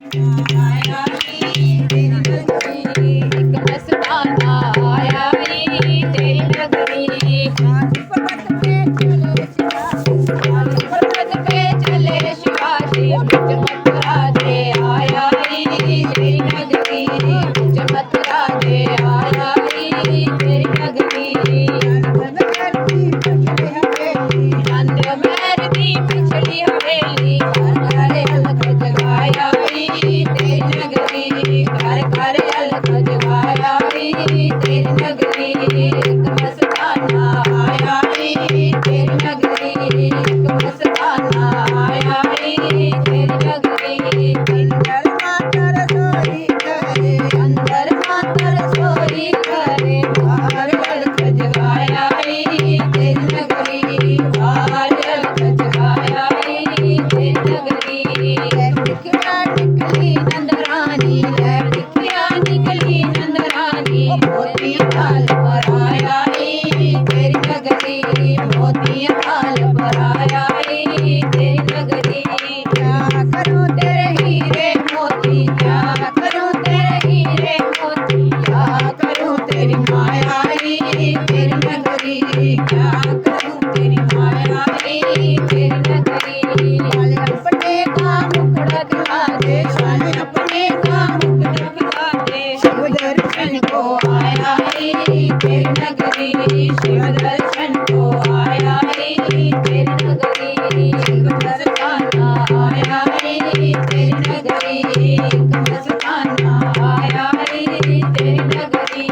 आया नी तेरी नगरी, एक मस्ताना आया नी तेरी नगरी। आज पर्वत पे चले शिवाजी, आज पर्वत पे चले शिवाजी, मुझ मथुरा दे आया नी तेरी नगरी, मुझ मथुरा दे आया नी तेरी नगरी। नंद महर की पिछली हवेली, घर घर अलख जगाया नी तेरी नगरी, घर घर अलख जगाया नी तेरी नगरी। एक मस्ताना आया नी तेरी नगरी, एक मस्ताना आया नी तेरी नगरी। अंदर माता रसोई करे, अंदर माता रसोई करे, बाहर अलख जगाया नी तेरी नगरी, बाहर अलख जगाया नी तेरी नगरी। टिकिया निकली नंदरानी, टिकिया निकली नंदरानी, मोती थाल पर आया नी तेरी नगरी, मोती थाल पर आया नी तेरी नगरी। क्या करूं तेरे हीरे मोती, क्या करूं तेरे हीरे मोती, क्या करूं तेरी माया नी तेरी नगरी, क्या करूं तेरी माया नी तेरी नगरी। वाले अपने का मुखड़ा दिखा दे, वाले अपने का मुखड़ा दिखा दे, शिव दर्शन को आया नी तेरी नगरी, शिव दर्शन को आया नी तेरी नगरी। एक मस्ताना आया नी तेरी नगरी, एक मस्ताना आया नी तेरी नगरी।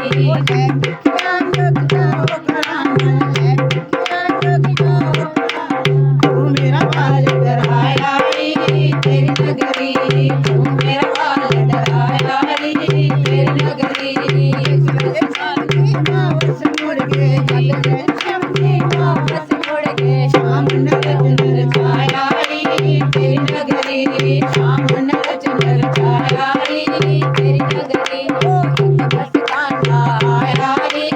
है टिकिया जोगिया ओ कराना, है टिकिया जोगिया ओ कराना, तू मेरा बाल डराया नी तेरी नगरी, तू मेरा बाल डराया नी तेरी नगरी। वापस मुड़ गए, वापस मुड़ गए, शाम नर छाया नी तेरी नगरी, शाम नर छाया नी तेरी नगरी। एक मस्ताना आया नी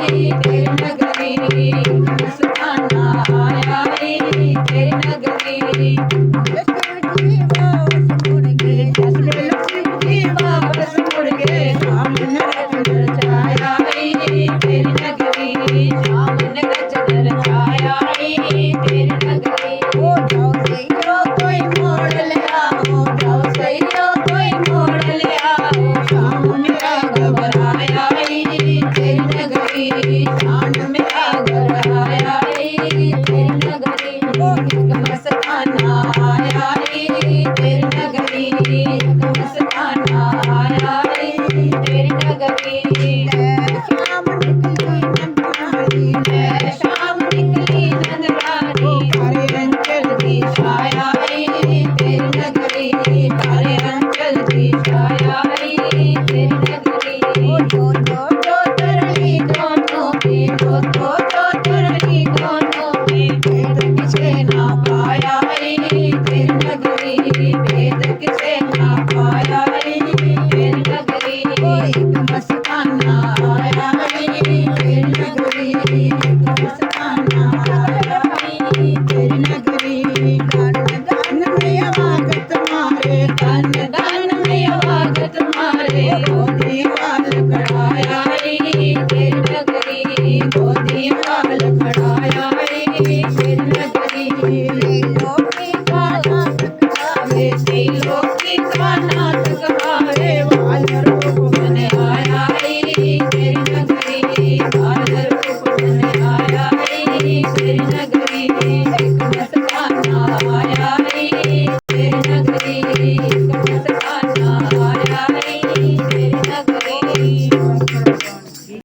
तेरी नगरी, एक मस्ताना आया नी तेरी नगरी। वापस मुड़ गए, शिव जी वापस मुड़ गए, शाम नर छाया नी तेरी नगरी, शाम नर छाया नी तेरी नगरी। ओ जाओ सैयो कोई मोड़ ले आओ, जाओ सैयो कोई मोड़ ले आओ, शाम मेरा घबराया नी तेरी नगरी, शाम मेरा घबराया नी तेरी नगरी। एक मस्ताना आया नी तेरी नगरी, एक मस्ताना आया नी तेरी नगरी। शाम निकली नंदरानी, शाम निकली नंदरानी, हरे अंचल की छाया नी तेरी नगरी, हरे अंचल की छाया नी तेरी नगरी। जो तरली दोनों में, जो तरली दोनों में, भेद किसे ना पाया नी तेरी नगरी, भेद किसे ना पाया